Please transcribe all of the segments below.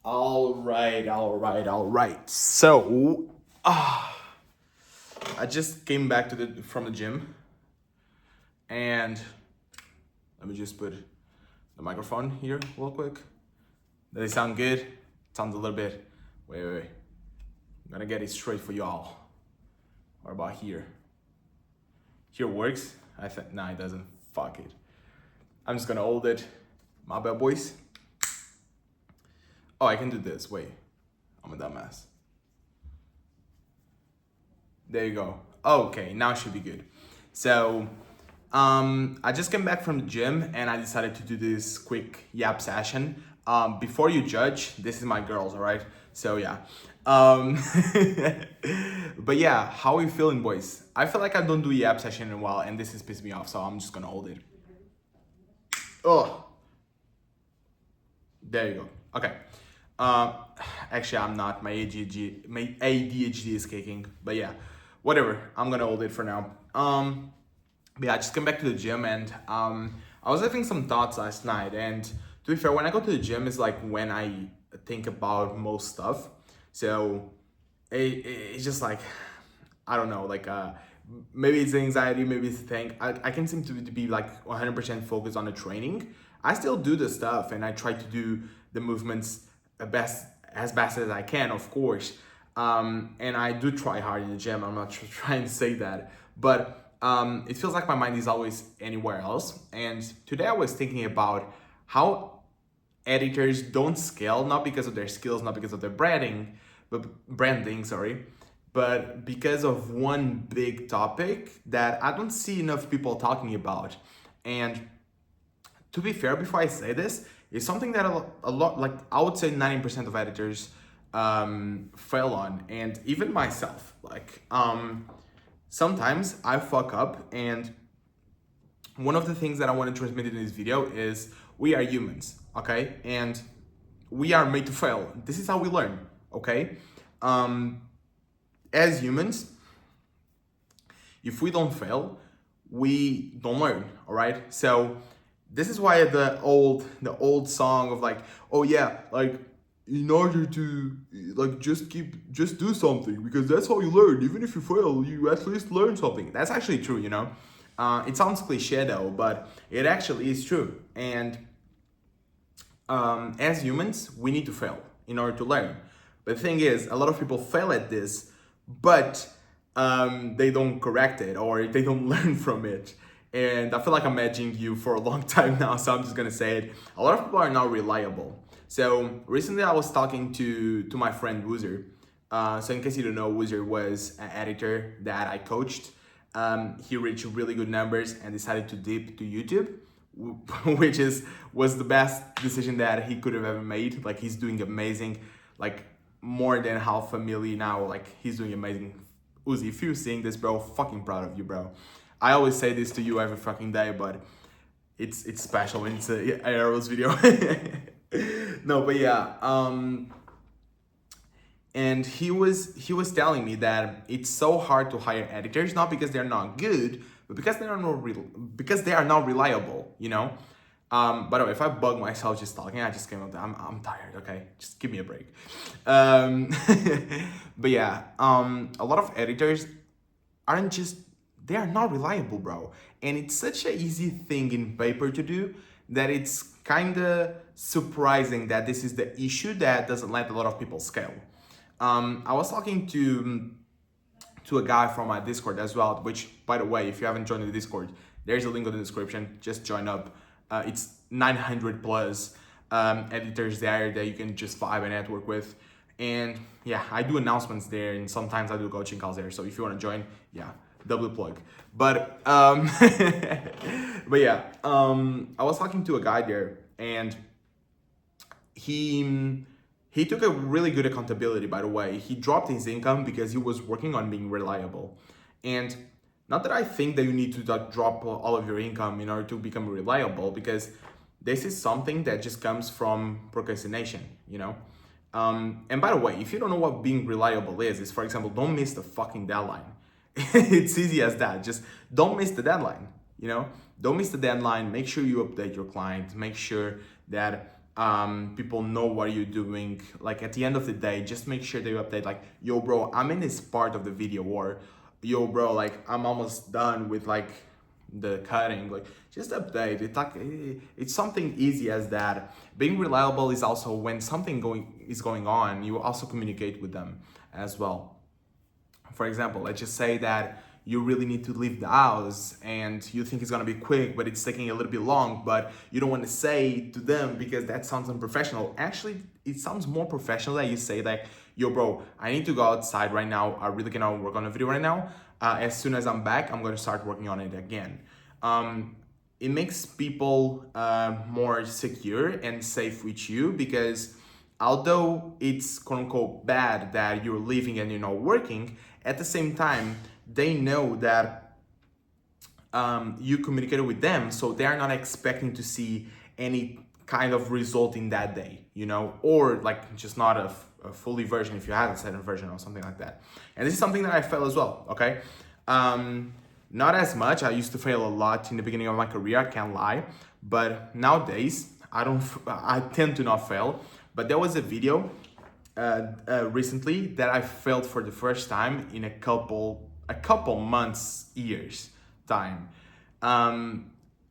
All right. So, I just came back from the gym, and let me just put the microphone here real quick. Does it sound good? It sounds a little bit. Wait. I'm gonna get it straight for y'all. What about here? Here works? Nah, it doesn't. Fuck it. I'm just gonna hold it. My bad, boys. Oh, I can do this. Wait. I'm a dumbass. There you go. Okay, now it should be good. So, I just came back from the gym and I decided to do this quick yap session. Before you judge, this is my girls, all right? So yeah. But yeah, how are you feeling, boys? I feel like I don't do yap session in a while, and this is pissing me off, so I'm just gonna hold it. Oh, there you go. Okay. Actually, I'm not. My ADHD is kicking, but yeah, whatever. I'm gonna hold it for now. But yeah, I just came back to the gym and I was having some thoughts last night. And to be fair, when I go to the gym, it's like when I think about most stuff. So it's just like, I don't know, like maybe it's anxiety, maybe it's the thing. I can seem to be like 100% focused on the training. I still do the stuff and I try to do the movements as best as I can, of course. And I do try hard in the gym. I'm not trying to say that, but it feels like my mind is always anywhere else. And today I was thinking about how editors don't scale, not because of their skills, not because of their branding, but because of one big topic that I don't see enough people talking about. And to be fair, before I say this, it's something that a lot, like I would say 90% of editors fail on, and even myself. Sometimes I fuck up, and one of the things that I want to transmit in this video is we are humans, okay? And we are made to fail. This is how we learn, okay? As humans, if we don't fail, we don't learn, all right? So this is why the old song of like, oh yeah, like in order to like just do something, because that's how you learn. Even if you fail, you at least learn something. That's actually true, you know. It sounds cliche though, but it actually is true. And as humans, we need to fail in order to learn. But the thing is, a lot of people fail at this, but they don't correct it or they don't learn from it. And I feel like I'm edging you for a long time now, so I'm just gonna say it. A lot of people are not reliable. So recently I was talking to my friend Woozer. So in case you don't know, Woozer was an editor that I coached. He reached really good numbers and decided to dip to YouTube, which was the best decision that he could have ever made. Like he's doing amazing, like more than half a million now. Like he's doing amazing. Uzi, if you're seeing this, bro, fucking proud of you, bro. I always say this to you every fucking day, but it's special when it's a Arrows video. No, but yeah, and he was telling me that it's so hard to hire editors, not because they're not good, but because they are not reliable, you know. By the way, if I bug myself just talking, I just came up. I'm tired. Okay, just give me a break. But yeah, a lot of editors they are not reliable, bro. And it's such an easy thing in paper to do that it's kind of surprising that this is the issue that doesn't let a lot of people scale. I was talking to a guy from my Discord as well, which, by the way, if you haven't joined the Discord, there's a link in the description. Just join up. It's 900 plus editors there that you can just vibe and network with. And yeah, I do announcements there, and sometimes I do coaching calls there. So if you want to join, yeah, double plug. But but yeah, I was talking to a guy there, and he took a really good accountability. By the way, he dropped his income because he was working on being reliable. And not that I think that you need to drop all of your income in order to become reliable, because this is something that just comes from procrastination, you know. And by the way, if you don't know what being reliable is for example, don't miss the fucking deadline. It's easy as that. Just don't miss the deadline, you know? Don't miss the deadline. Make sure you update your client. Make sure that people know what you're doing. Like at the end of the day, just make sure that you update like, yo bro, I'm in this part of the video, or yo bro, like I'm almost done with like the cutting. Like just update it. Like it's something easy as that. Being reliable is also when something is going on, you also communicate with them as well. For example, let's just say that you really need to leave the house and you think it's gonna be quick, but it's taking a little bit long, but you don't want to say to them because that sounds unprofessional. Actually, it sounds more professional that you say like, yo bro, I need to go outside right now. I really cannot work on a video right now. As soon as I'm back, I'm gonna start working on it again. It makes people more secure and safe with you, because although it's quote unquote bad that you're leaving and you're not working, at the same time, they know that you communicated with them, so they are not expecting to see any kind of result in that day, you know, or like just not a fully version if you have a second version or something like that. And this is something that I felt as well, okay? Not as much. I used to fail a lot in the beginning of my career, I can't lie, but nowadays I tend to not fail. But there was a video recently that I failed for the first time in a couple months, years time. I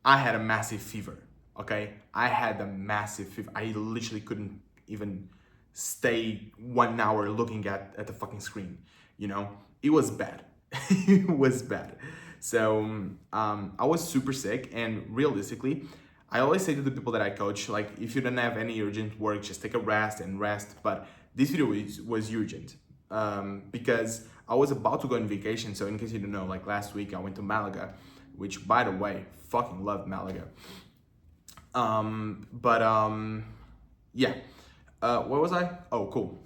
had a massive fever, okay? I had a massive fever. I literally couldn't even stay 1 hour looking at the fucking screen, you know? It was bad. It was bad. So I was super sick, and realistically, I always say to the people that I coach, like, if you don't have any urgent work, just take a rest and rest. But this video was urgent because I was about to go on vacation. So in case you don't know, like last week I went to Malaga, which by the way, fucking love Malaga. Yeah, where was I? Oh, cool.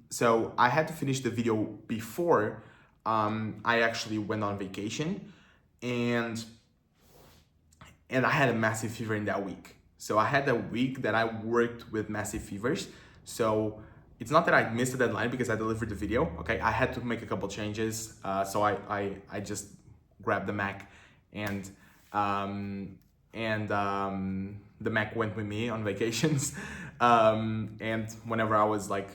So I had to finish the video before I actually went on vacation, and I had a massive fever in that week. So I had a week that I worked with massive fevers. So it's not that I missed the deadline because I delivered the video, okay? I had to make a couple changes. So I just grabbed the Mac, and the Mac went with me on vacations. And whenever I was like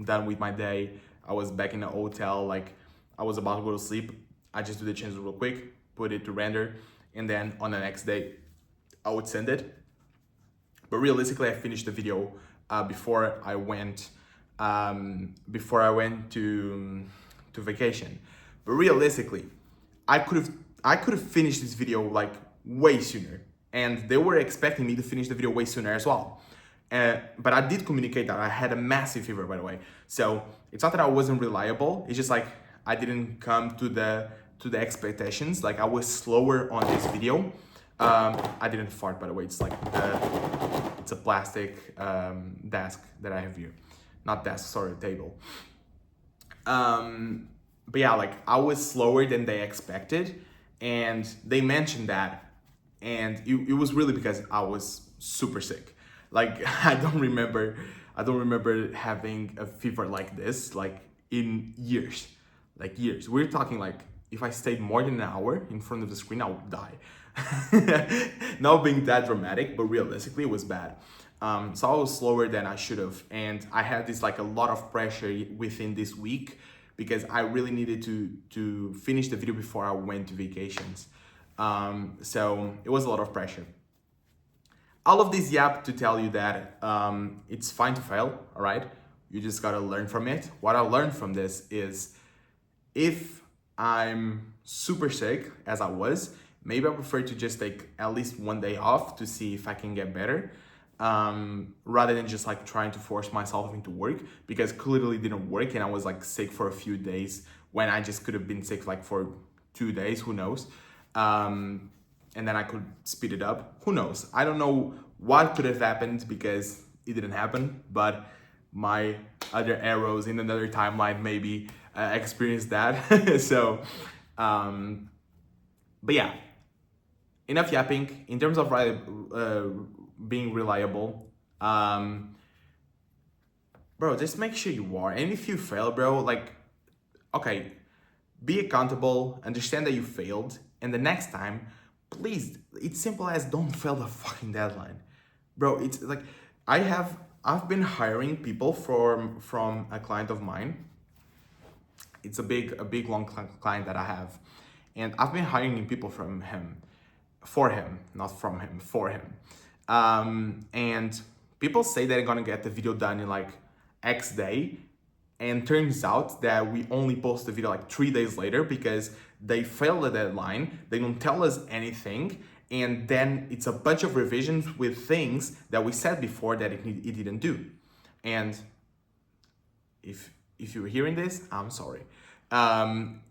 done with my day, I was back in the hotel, like I was about to go to sleep. I just do the changes real quick, put it to render, and then on the next day, I would send it. But realistically, I finished the video before I went to vacation. But realistically, I could have finished this video like way sooner, and they were expecting me to finish the video way sooner as well. But I did communicate that I had a massive fever, by the way. So it's not that I wasn't reliable. It's just like I didn't come to the expectations. Like I was slower on this video. I didn't fart, by the way. It's like it's a plastic desk that I have here. Not desk, sorry, table. But yeah, like I was slower than they expected, and they mentioned that, and it was really because I was super sick. Like I don't remember having a fever like this, like in years, like years. We're talking like if I stayed more than an hour in front of the screen, I would die. Not being that dramatic, but realistically it was bad. So I was slower than I should have, and I had this like a lot of pressure within this week because I really needed to finish the video before I went to vacations. So it was a lot of pressure. All of this yap to tell you that it's fine to fail, all right? You just gotta learn from it. What I learned from this is if I'm super sick, as I was, maybe I prefer to just take at least 1 day off to see if I can get better, rather than just like trying to force myself into work, because clearly it didn't work and I was like sick for a few days when I just could have been sick like for 2 days, who knows? And then I could speed it up, who knows? I don't know what could have happened because it didn't happen, but my other arrows in another timeline maybe experienced that. So, but yeah, enough yapping. In terms of being reliable, bro, just make sure you are. And if you fail, bro, like, okay, be accountable, understand that you failed, and the next time, please, it's simple as don't fail the fucking deadline. Bro, it's like, I've been hiring people from a client of mine. It's a big long client that I have, and I've been hiring people from him, for him, not from him, for him. And people say they're gonna get the video done in like X day, and turns out that we only post the video like 3 days later because they failed the deadline. They don't tell us anything, and then it's a bunch of revisions with things that we said before that it didn't do. And if you're hearing this, I'm sorry.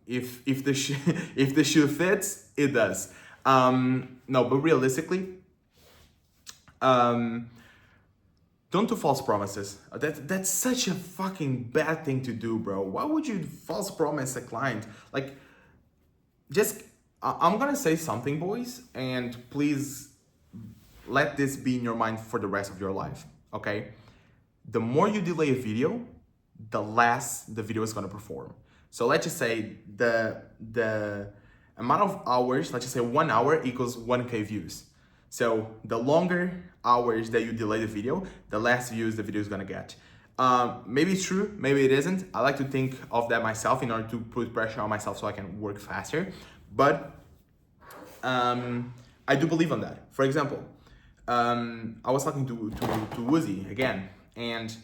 If the if the shoe fits, it does. No, but realistically, um, don't do false promises. That's such a fucking bad thing to do, bro. Why would you false promise a client? Like, just I'm gonna say something, boys, and please let this be in your mind for the rest of your life. Okay? The more you delay a video, the less the video is gonna perform. So let's just say the amount of hours, let's just say 1 hour equals 1K views. So the longer hours that you delay the video, the less views the video is gonna get. Maybe it's true, maybe it isn't. I like to think of that myself in order to put pressure on myself so I can work faster. But I do believe on that. For example, I was talking to Woozy again, and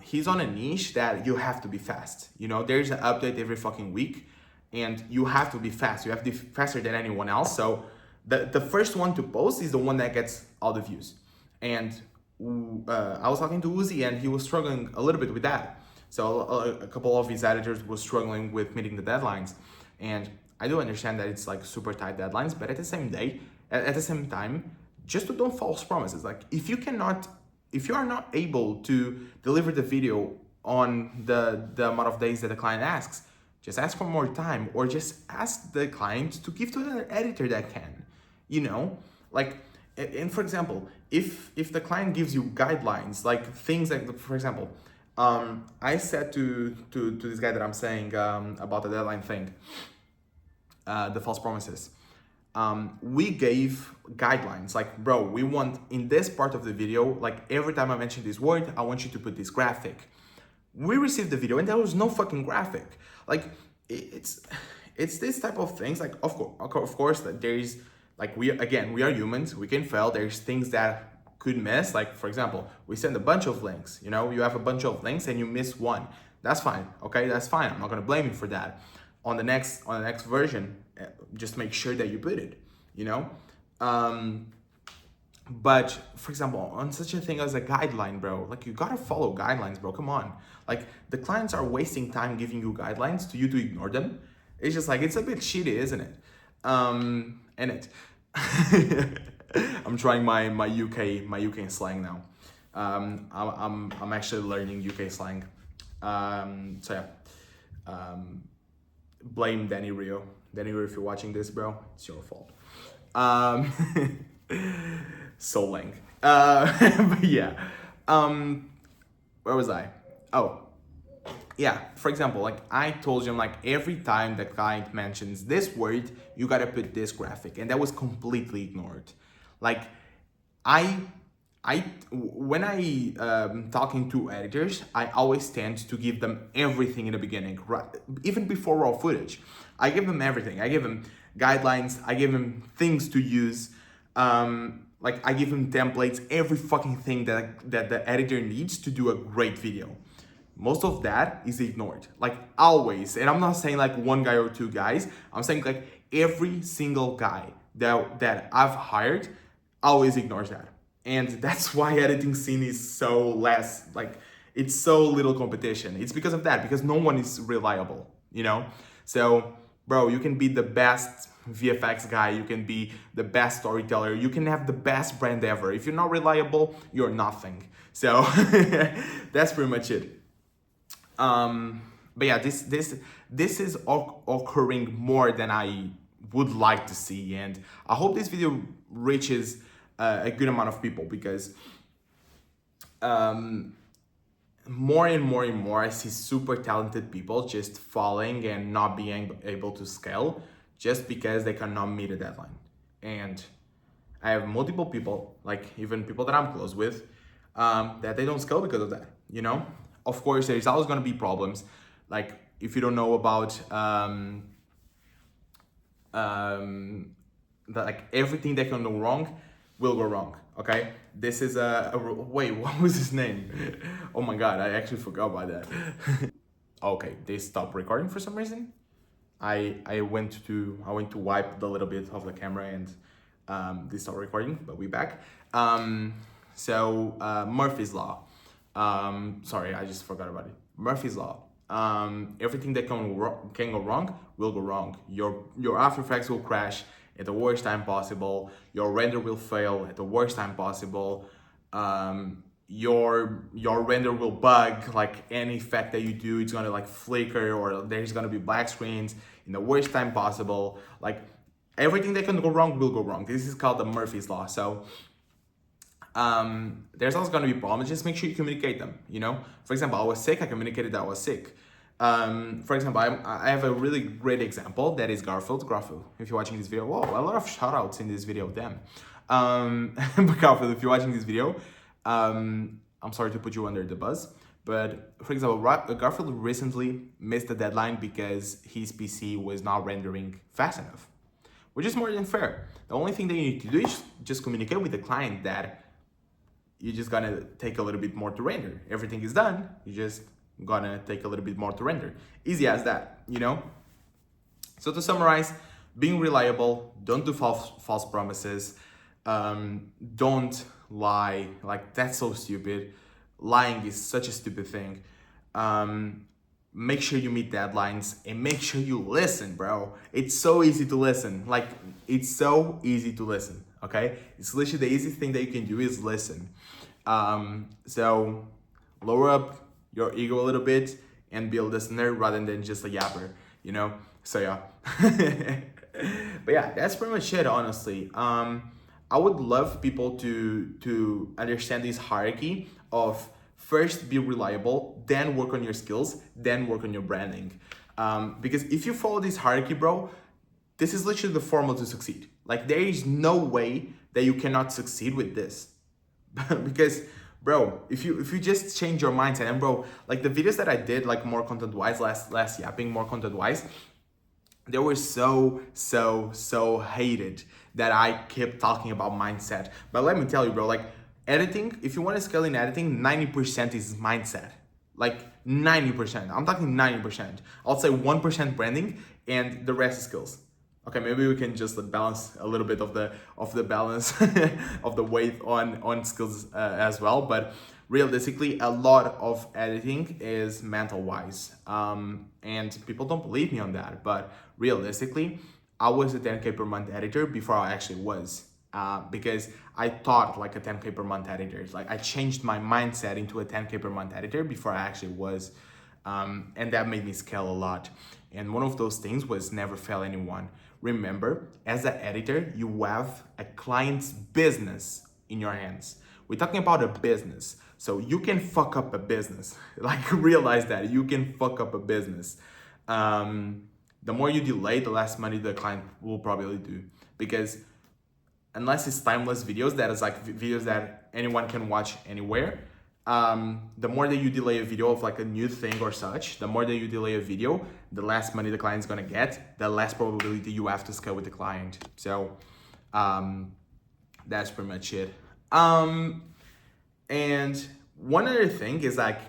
he's on a niche that you have to be fast. You know, there's an update every fucking week, and you have to be fast. You have to be faster than anyone else. So the first one to post is the one that gets all the views. And I was talking to Uzi, and he was struggling a little bit with that. So a couple of his editors were struggling with meeting the deadlines. And I do understand that it's like super tight deadlines, but at the same time, just don't false promises. Like if you are not able to deliver the video on the amount of days that the client asks, just ask for more time, or just ask the client to give to an editor that can, you know, like, and for example, if the client gives you guidelines, like things like, for example, I said to this guy that I'm saying about the deadline thing, the false promises. We gave guidelines like, bro, we want in this part of the video, like every time I mention this word, I want you to put this graphic. We received the video and there was no fucking graphic. Like it's this type of things. Like of course that there is, like, we are humans, we can fail. There's things that could miss. Like for example, we send a bunch of links, you know, you have a bunch of links and you miss one. That's fine. Okay, that's fine. I'm not gonna blame you for that. On the next version, just make sure that you put it, you know. But for example, on such a thing as a guideline, bro, like you gotta follow guidelines, bro. Come on. Like the clients are wasting time giving you guidelines to you to ignore them. It's just like, it's a bit shitty, isn't it? And it I'm trying my UK slang now. I'm actually learning UK slang. So yeah. Blame Danny Rio. Danny Rio, if you're watching this, bro, it's your fault. So lame. But yeah. Where was I? Oh, yeah. For example, like I told you, like every time the client mentions this word, you gotta put this graphic, and that was completely ignored. Like when I talking to editors, I always tend to give them everything in the beginning, right? Even before raw footage, I give them everything. I give them guidelines. I give them things to use. Like I give them templates, every fucking thing that the editor needs to do a great video. Most of that is ignored, like always. And I'm not saying like one guy or two guys. I'm saying like every single guy that I've hired always ignores that. And that's why editing scene is so less, like it's so little competition. It's because of that, because no one is reliable, you know? So, bro, you can be the best VFX guy, you can be the best storyteller, you can have the best brand ever. If you're not reliable, you're nothing. So that's pretty much it. But yeah, this is occurring more than I would like to see, and I hope this video reaches a good amount of people, because more and more I see super talented people just falling and not being able to scale just because they cannot meet a deadline. And I have multiple people, like even people that I'm close with, that they don't scale because of that, you know? Of course, there's always gonna be problems. Like if you don't know about like everything that can go wrong will go wrong, okay? This is wait, what was his name? Oh my God, I actually forgot about that. Okay, they stopped recording for some reason. I went to wipe the little bit of the camera and they stopped recording, but we back. So Murphy's Law. Sorry, I just forgot about it. Murphy's Law. Everything that can go wrong will go wrong. Your After Effects will crash at the worst time possible. Your render will fail at the worst time possible. Your render will bug, like any effect that you do, it's gonna like flicker, or there's gonna be black screens in the worst time possible. Like everything that can go wrong will go wrong. This is called the Murphy's Law. So there's also gonna be problems. Just make sure you communicate them, you know? For example, I was sick, I communicated that I was sick. For example, I have a really great example that is Garfield. Garfield, if you're watching this video, whoa, a lot of shout outs in this video, damn. But Garfield, if you're watching this video, I'm sorry to put you under the bus, but for example, Garfield recently missed the deadline because his PC was not rendering fast enough, which is more than fair. The only thing that you need to do is just communicate with the client that you're just gonna take a little bit more to render. Everything is done, you just gonna take a little bit more to render. Easy as that, you know? So to summarize, being reliable, don't do false promises, don't lie, like that's so stupid. Lying is such a stupid thing. Make sure you meet deadlines and make sure you listen, bro. It's so easy to listen. Like, it's so easy to listen, okay? It's literally the easiest thing that you can do is listen. So lower up your ego a little bit and be a listener rather than just a yapper, you know? So yeah. But yeah, that's pretty much it, honestly. I would love people to understand this hierarchy of first be reliable, then work on your skills, then work on your branding. Because if you follow this hierarchy, bro, this is literally the formula to succeed. Like there is no way that you cannot succeed with this. Because bro, if you just change your mindset, and bro, like the videos that I did, like more content wise, less yapping, more content wise, they were so hated that I kept talking about mindset. But let me tell you, bro, like editing, if you want to scale in editing, 90% is mindset. Like 90%. I'm talking 90%. I'll say 1% branding and the rest is skills. Okay, maybe we can just balance a little bit of the balance of the weight on skills as well. But realistically, a lot of editing is mental wise, and people don't believe me on that. But realistically, I was a 10K per month editor before I actually was, because I thought like a 10K per month editor. Like I changed my mindset into a 10K per month editor before I actually was, and that made me scale a lot. And one of those things was never fail anyone. Remember, as an editor, you have a client's business in your hands. We're talking about a business. So you can fuck up a business. Like realize that you can fuck up a business. The more you delay, the less money the client will probably do. Because unless it's timeless videos, that is like videos that anyone can watch anywhere, the more that you delay a video of like a new thing or such, the more that you delay a video, the less money the client's gonna get, the less probability you have to scale with the client. So that's pretty much it. And one other thing is like,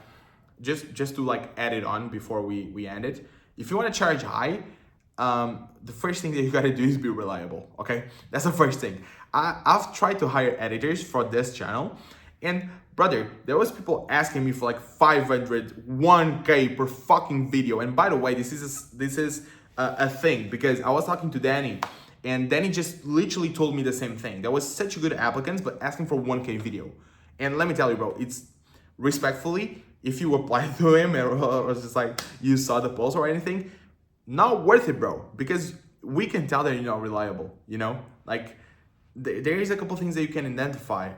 just to like add it on before we end it, if you wanna charge high, the first thing that you gotta do is be reliable, okay? That's the first thing. I've tried to hire editors for this channel, and brother, there was people asking me for like 500, 1K per fucking video. And by the way, this is a thing, because I was talking to Danny, and Danny just literally told me the same thing. There was such good applicants, but asking for 1K video. And let me tell you, bro, it's respectfully, if you apply to him or just like you saw the post or anything, not worth it, bro, because we can tell that you're not reliable, you know? Like there is a couple things that you can identify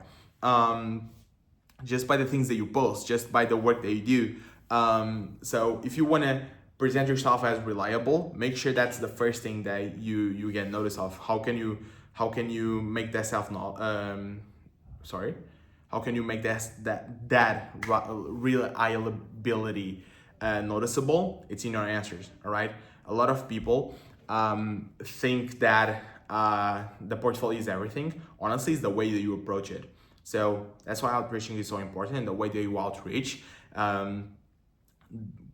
just by the things that you post, just by the work that you do. So if you want to present yourself as reliable, make sure that's the first thing that you get notice of. How can you make that How can you make that reliability noticeable? It's in your answers, all right? A lot of people think that the portfolio is everything. Honestly, it's the way that you approach it. So that's why outreaching is so important, and the way that you outreach,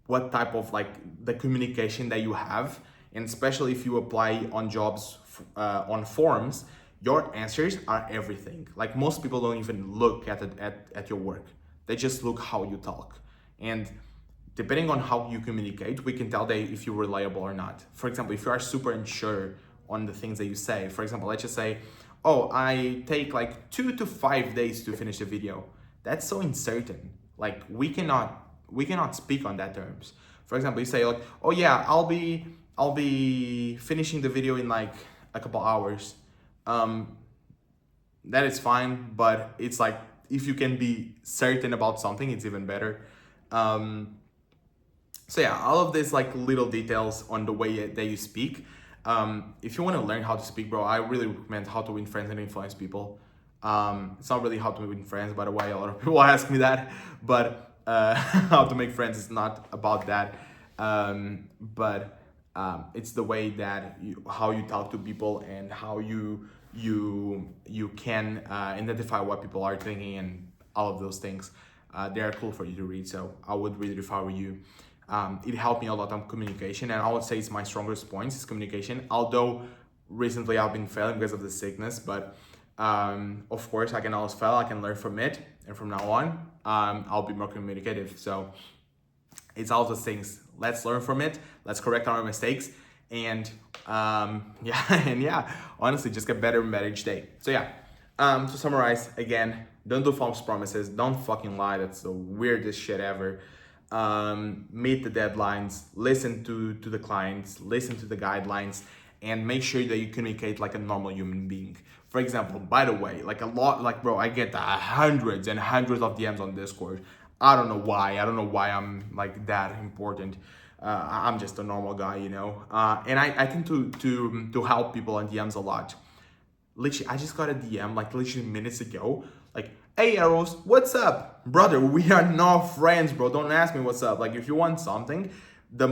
what type of like the communication that you have, and especially if you apply on jobs on forums, your answers are everything. Like most people don't even look at your work; they just look how you talk, and depending on how you communicate, we can tell that if you're reliable or not. For example, if you are super unsure on the things that you say, for example, let's just say, oh, I take like 2 to 5 days to finish a video. That's so uncertain. Like we cannot speak on that terms. For example, you say like, oh yeah, I'll be finishing the video in like a couple hours. That is fine, but it's like if you can be certain about something, it's even better. So yeah, all of these like little details on the way that you speak. If you want to learn how to speak, bro, I really recommend How to Win Friends and Influence People. It's not really how to win friends, by the way. A lot of people ask me that, but how to make friends is not about that. But it's the way that how you talk to people and how you can identify what people are thinking and all of those things. They are cool for you to read, so I would read it if I were you. It helped me a lot on communication, and I would say it's my strongest points is communication. Although recently I've been failing because of the sickness, but of course I can always fail. I can learn from it, and from now on, I'll be more communicative. So it's all those things. Let's learn from it. Let's correct our mistakes, and yeah, honestly, just get better and better each day. So yeah, to summarize again, don't do false promises. Don't fucking lie. That's the weirdest shit ever. Meet the deadlines, listen to the clients, listen to the guidelines, and make sure that you communicate like a normal human being. For example, by the way, like bro, I get hundreds and hundreds of DMs on Discord. I don't know why I'm like that important. I'm just a normal guy, you know. And I tend to help people on DMs a lot. Literally, I just got a DM like literally minutes ago. Like, hey Arrows, what's up? Brother, we are not friends, bro. Don't ask me what's up. Like, if you want something, the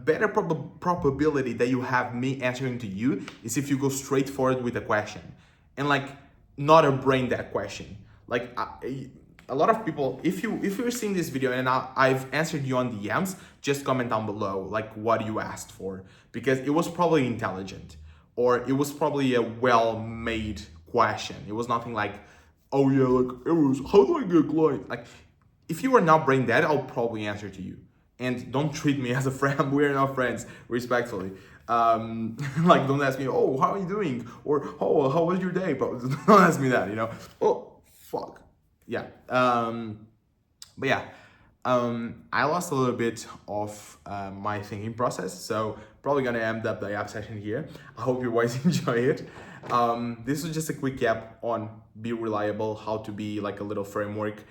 better probability that you have me answering to you is if you go straight forward with a question. And like, not a brain dead question. Like, a lot of people, if you're seeing this video and I've answered you on DMs, just comment down below, like, what you asked for. Because it was probably intelligent. Or it was probably a well-made question. It was nothing like, oh yeah, like, it was, how do I get clients? Like, if you are not brain dead, I'll probably answer to you. And don't treat me as a friend. We're not friends, respectfully. Like, don't ask me, oh, how are you doing? Or, oh, how was your day? Bro, don't ask me that, you know? Oh, fuck. Yeah. But yeah. I lost a little bit of my thinking process, so probably gonna end up the app session here. I hope you guys enjoy it. This was just a quick app on be reliable, how to be like a little framework,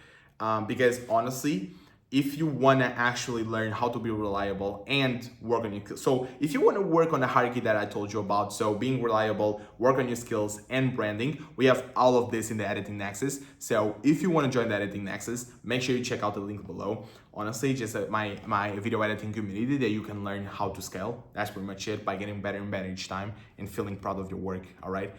because honestly, if you want to actually learn how to be reliable and work on your, so if you want to work on the hierarchy that I told you about, so being reliable, work on your skills and branding, we have all of this in the Editing Nexus. So if you want to join the Editing Nexus, make sure you check out the link below. Honestly, just my video editing community that you can learn how to scale. That's pretty much it, by getting better and better each time and feeling proud of your work. All right.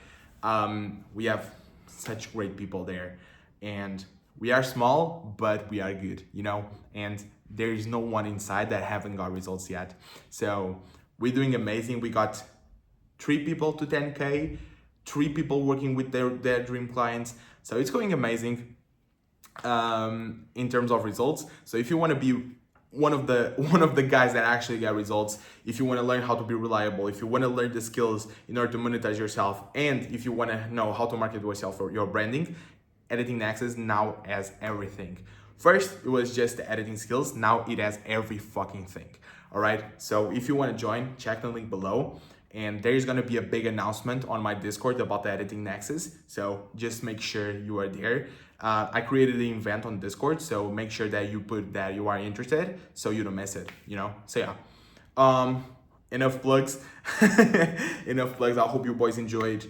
We have such great people there, and we are small, but we are good, you know, and there is no one inside that haven't got results yet. So we're doing amazing. We got 3 people to 10K, 3 people working with their dream clients. So it's going amazing in terms of results. So if you want to be one of the guys that actually get results, if you want to learn how to be reliable, if you want to learn the skills in order to monetize yourself, and if you want to know how to market yourself for your branding, Editing Nexus now has everything. First, it was just the editing skills. Now it has every fucking thing. All right. So if you want to join, check the link below. And there's going to be a big announcement on my Discord about the Editing Nexus. So just make sure you are there. I created an event on Discord. So make sure that you put that you are interested so you don't miss it, you know? So yeah, enough plugs. Enough plugs. I hope you boys enjoyed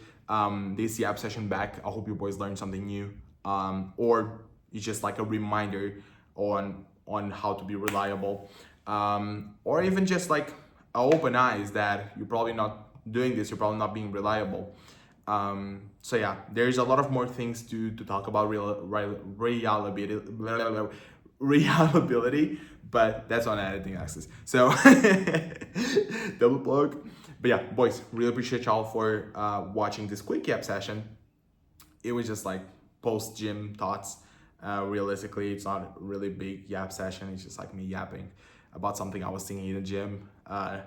this app session back. I hope you boys learned something new. or it's just like a reminder on how to be reliable, or even just like open eyes that you're probably not doing this, you're probably not being reliable. So yeah, there's a lot of more things to talk about reliability, reliability, but that's on editing access. So double plug. But yeah, boys, really appreciate y'all for watching this quick yap session. It was just like post gym thoughts. Realistically, it's not a really big yap session. It's just like me yapping about something I was thinking in the gym. I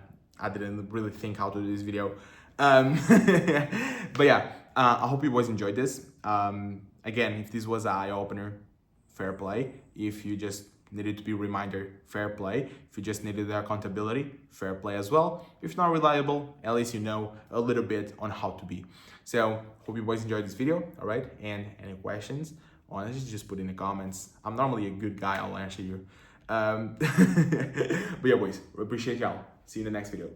didn't really think how to do this video. But yeah, I hope you boys enjoyed this. Again, if this was an eye-opener, fair play. If you just needed to be reminder, fair play. If you just needed the accountability, fair play as well. If not reliable, at least you know a little bit on how to be. So hope you boys enjoyed this video, all right? And any questions, honestly, just put in the comments. I'm normally a good guy, I'll answer you. But yeah, boys, appreciate y'all. See you in the next video.